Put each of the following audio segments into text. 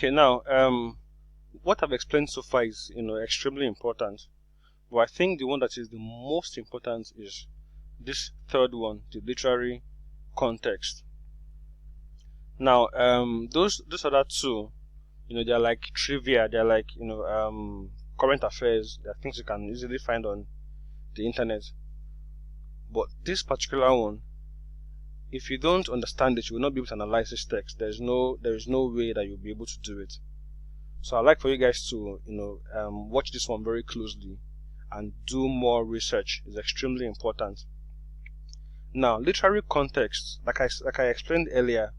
Okay, now what I've explained so far is extremely important, but I think the one that is the most important is this third one, the literary context. Now those other two, they're like trivia, they're like current affairs, they're things you can easily find on the internet. But this particular one, if you don't understand it, you will not be able to analyze this text. There is no way that you'll be able to do it. So I'd like for you guys to watch this one very closely and do more research. It's extremely important. Now, literary context, like I explained earlier,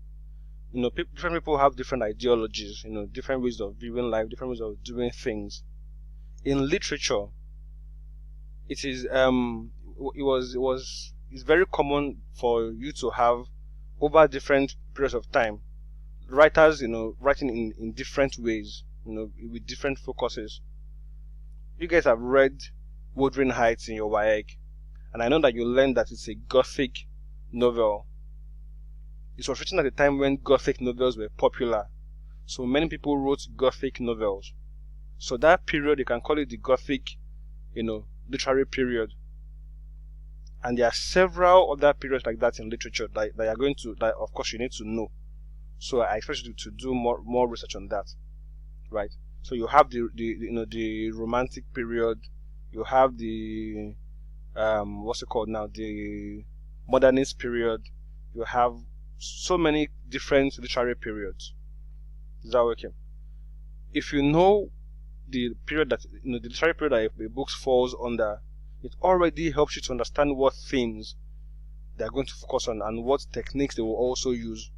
different people have different ideologies, different ways of viewing life, different ways of doing things. In literature, it's very common for you to have, over different periods of time, writers writing in different ways, with different focuses. You guys have read Wuthering Heights in your WAEC, and I know that you learned that it's a Gothic novel. It was written at a time when Gothic novels were popular, so many people wrote Gothic novels. So that period, you can call it the Gothic literary period. And there are several other periods like that in literature that of course you need to know. So I expect you to do more research on that, right? So you have the Romantic period, you have the what's it called now, the Modernist period. You have so many different literary periods. Is that okay? If you know the period that the literary period that a book falls under, it already helps you to understand what themes they are going to focus on and what techniques they will also use.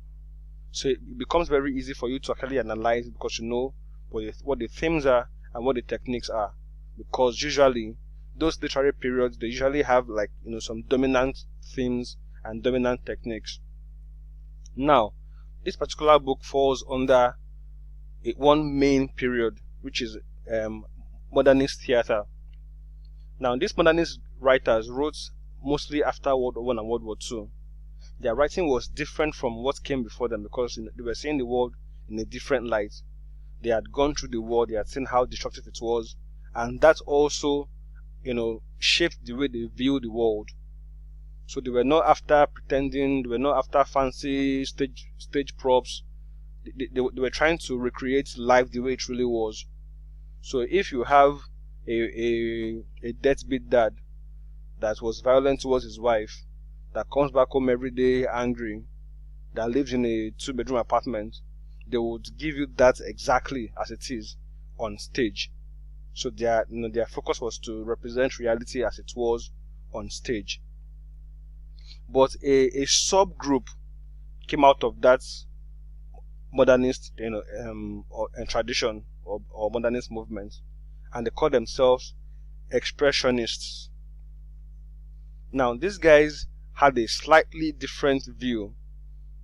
So it becomes very easy for you to actually analyze, because you know what the themes are and what the techniques are. Because usually those literary periods, they usually have some dominant themes and dominant techniques. Now, this particular book falls under one main period, which is modernist theater. Now, these modernist writers wrote mostly after World War I and World War II. Their writing was different from what came before them, because they were seeing the world in a different light. They had gone through the war, they had seen how destructive it was, and that also shaped the way they view the world. So they were not after pretending, they were not after fancy stage props. They were trying to recreate life the way it really was. So if you have a deadbeat dad that was violent towards his wife, that comes back home every day angry, that lives in a 2-bedroom apartment, they would give you that exactly as it is on stage. So their focus was to represent reality as it was on stage. But a subgroup came out of that modernist tradition or modernist movement, and they call themselves expressionists. Now, these guys had a slightly different view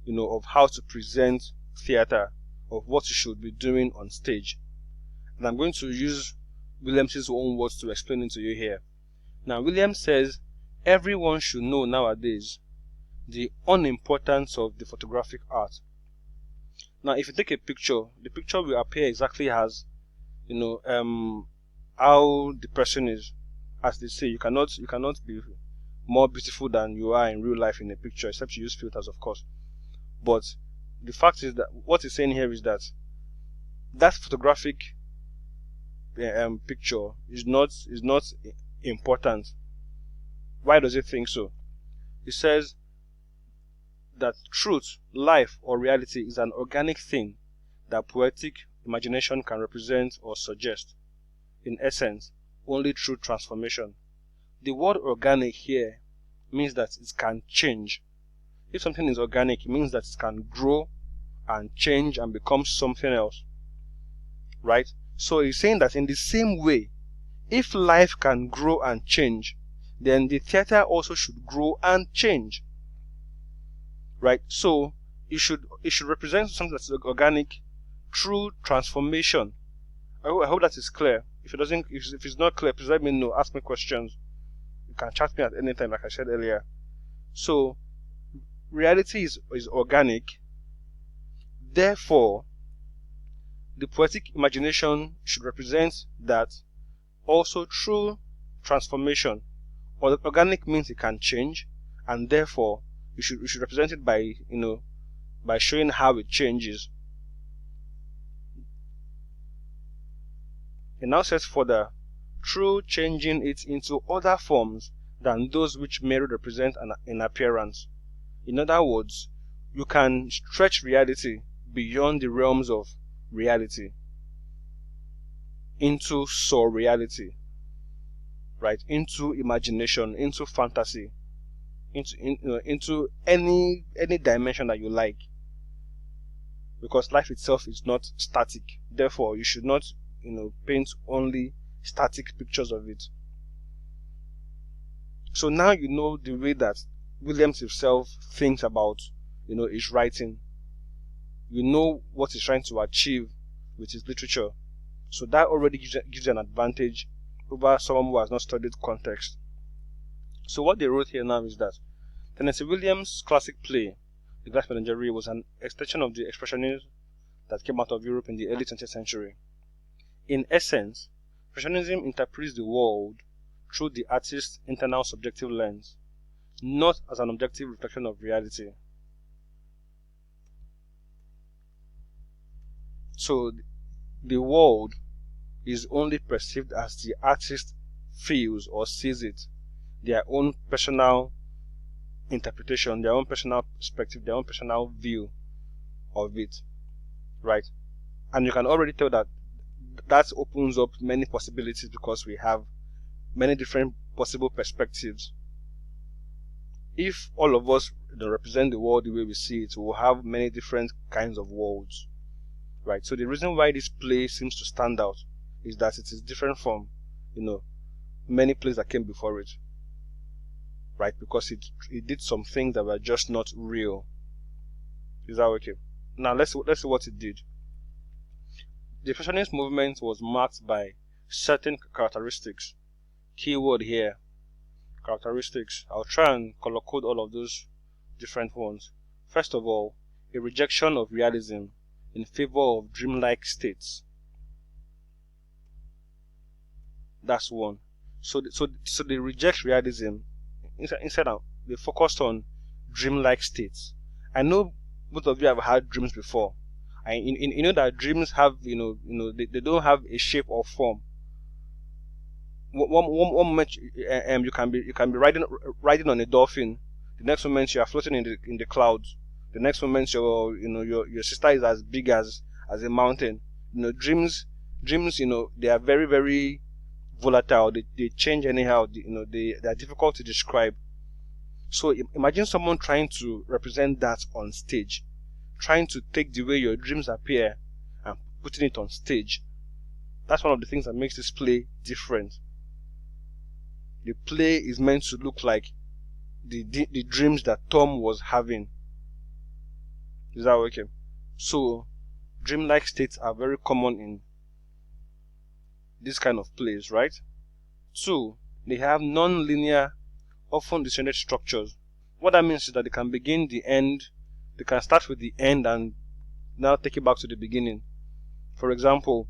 of how to present theater, of what you should be doing on stage. And I'm going to use Williams' own words to explain it to you here. Now, Williams says everyone should know nowadays the unimportance of the photographic art. Now, if you take a picture, the picture will appear exactly as how the person is. As they say, you cannot be more beautiful than you are in real life in a picture, except you use filters, of course. But the fact is that what he's saying here is that photographic picture is not important. Why does he think so? He says that truth, life, or reality is an organic thing that poetic imagination can represent or suggest. In essence, only through transformation. The word organic here means that it can change. If something is organic, it means that it can grow and change and become something else. Right? So he's saying that in the same way, if life can grow and change, then the theater also should grow and change. Right? So it should represent something that's organic through transformation. I hope that is clear. If it's not clear, please let me know. Ask me questions. You can chat me at any time, like I said earlier. So reality is organic. Therefore, the poetic imagination should represent that also through transformation. Or organic means it can change, and therefore you should represent it by by showing how it changes. It now says further, through changing it into other forms than those which merely represent an appearance. In other words, you can stretch reality beyond the realms of reality into surreality, right? Into imagination, into fantasy, into any dimension that you like. Because life itself is not static. Therefore, you should not paint only static pictures of it. So now you know the way that Williams himself thinks about his writing. You know what he's trying to achieve with his literature. So that already gives you an advantage over someone who has not studied context. So what they wrote here now is that Tennessee Williams' classic play, The Glass Menagerie, was an extension of the expressionism that came out of Europe in the early 20th century. In essence, expressionism interprets the world through the artist's internal subjective lens, not as an objective reflection of reality. So the world is only perceived as the artist feels or sees it, their own personal interpretation, their own personal perspective, their own personal view of it, right? And you can already tell that opens up many possibilities because we have many different possible perspectives. If all of us represent the world the way we see it, we'll have many different kinds of worlds, right? So the reason why this play seems to stand out is that it is different from many plays that came before it, right? Because it did some things that were just not real. Is that okay? Now let's see what it did. The Expressionist movement was marked by certain characteristics. Keyword here, characteristics. I'll try and color code all of those different ones. First of all, a rejection of realism in favor of dreamlike states. That's one. So they reject realism. Instead they focused on dreamlike states. I know both of you have had dreams before. You know that dreams have they don't have a shape or form. One moment you can be riding on a dolphin. The next moment you are floating in the clouds. The next moment your sister is as big as a mountain. Dreams they are very, very volatile. They change anyhow. They are difficult to describe. So imagine someone trying to represent that on stage, trying to take the way your dreams appear and putting it on stage. That's one of the things that makes this play different. The play is meant to look like the dreams that Tom was having. Is that okay? So dreamlike states are very common in this kind of plays, right? Two, they have non-linear, often disjointed structures. What that means is that they can begin the end, they can start with the end and now take it back to the beginning. For example,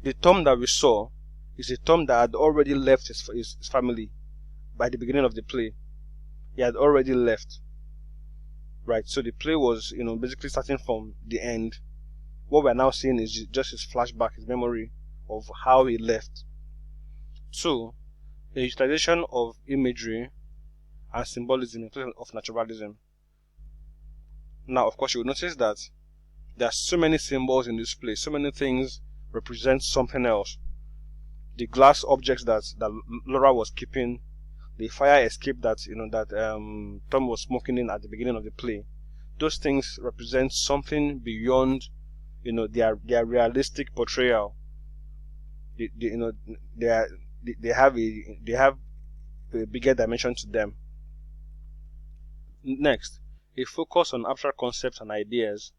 the Tom that we saw is a Tom that had already left his family by the beginning of the play. He had already left. Right, so the play was, basically starting from the end. What we're now seeing is just his flashback, his memory of how he left. Two, the utilization of imagery and symbolism in place of naturalism. Now, of course, you will notice that there are so many symbols in this play, so many things represent something else. The glass objects that Laura was keeping, the fire escape that Tom was smoking in at the beginning of the play, those things represent something beyond their realistic portrayal. They have a bigger dimension to them. Next, a focus on abstract concepts and ideas.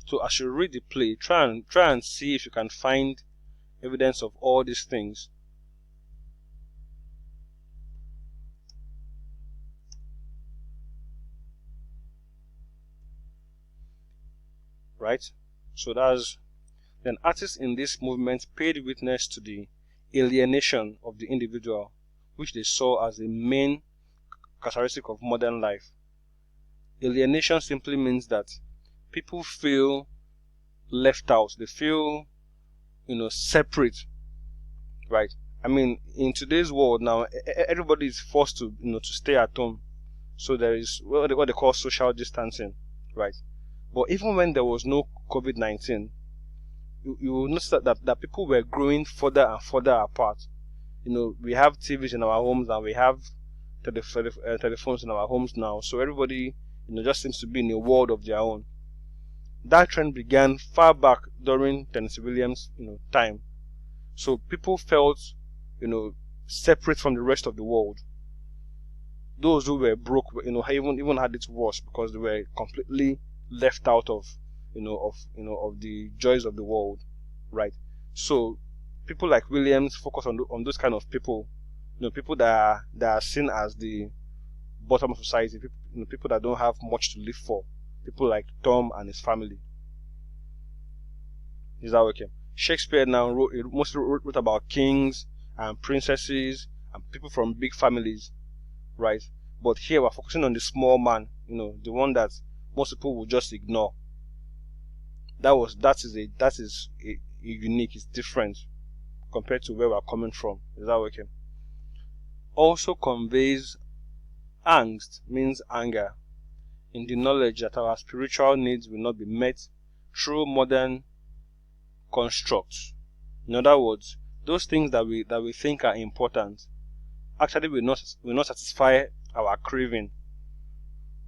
So as you read the play, try and see if you can find evidence of all these things. right? So that's then artists in this movement paid witness to the alienation of the individual, which they saw as the main characteristic of modern life. Alienation simply means that people feel left out. They feel, separate, right? I mean, in today's world now, everybody is forced to, to stay at home. So there is what they call social distancing, right? But even when there was no COVID-19, you will notice that people were growing further and further apart. We have TVs in our homes and we have telephones in our homes now. So everybody, just seems to be in a world of their own. That trend began far back during Tennessee Williams, time. So people felt, separate from the rest of the world. Those who were broke, even had it worse because they were completely left out of, of the joys of the world, right? So people like Williams focus on those kind of people, people that are seen as the bottom of society, people that don't have much to live for, people like Tom and his family. Is that okay? Shakespeare now mostly wrote about kings and princesses and people from big families, right? But here we're focusing on the small man, the one that most people will just ignore. That is a unique, it's different compared to where we're coming from. Is that okay? Also conveys angst, means anger, in the knowledge that our spiritual needs will not be met through modern constructs. In other words, those things that we think are important actually will not satisfy our craving,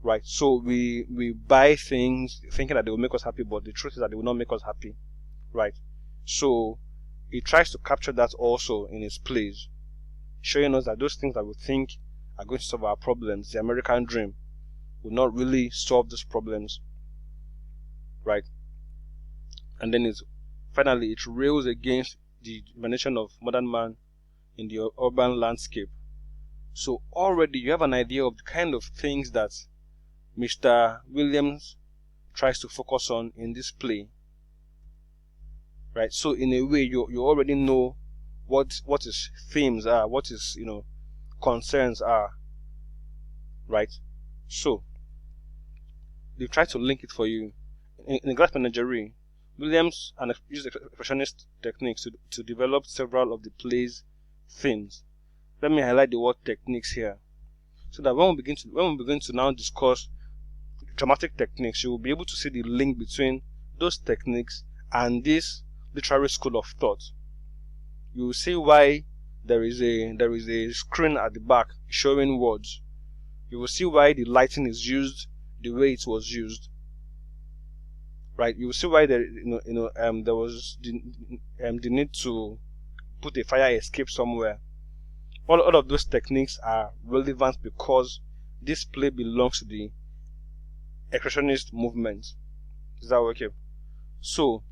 right? So we buy things thinking that they will make us happy, but the truth is that they will not make us happy, right? So he tries to capture that also in his plays, showing us that those things that we think are going to solve our problems, the American dream, will not really solve those problems, right? And then finally it rails against the domination of modern man in the urban landscape. So already you have an idea of the kind of things that Mr. Williams tries to focus on in this play, right? So in a way you already know what his themes are, what his concerns are, right? So they try to link it for you. In the Glass Menagerie, Williams used expressionist techniques to develop several of the play's themes. Let me highlight the word techniques here, so that when we begin to now discuss dramatic techniques, you will be able to see the link between those techniques and this literary school of thought. You will see why there is a screen at the back showing words. You will see why the lighting is used the way it was used, right? You will see why there was the need to put a fire escape somewhere. All of those techniques are relevant because this play belongs to the expressionist movement. Is that okay? So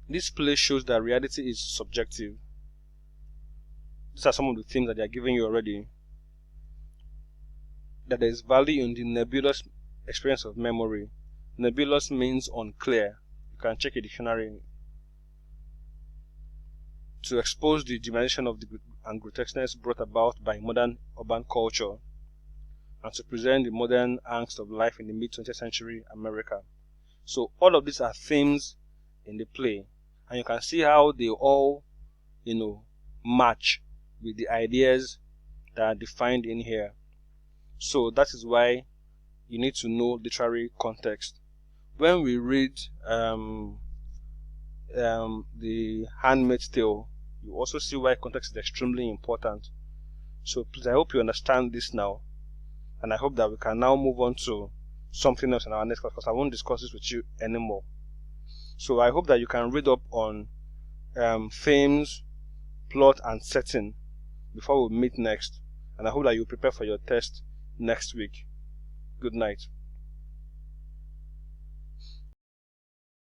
this play shows that reality is subjective. These are some of the things that they are giving you already. That there is value in the nebulous experience of memory. Nebulous means unclear. You can check a dictionary. To expose the demonization of and grotesqueness brought about by modern urban culture, and to present the modern angst of life in the mid-20th century America. So all of these are themes in the play, and you can see how they all, match with the ideas that are defined in here. So that is why you need to know literary context. When we read the Handmaid's Tale, you also see why context is extremely important. So please, I hope you understand this now, and I hope that we can now move on to something else in our next class, because I won't discuss this with you anymore. So I hope that you can read up on themes, plot, and setting before we meet next, and I hope that you prepare for your test next week. Good night.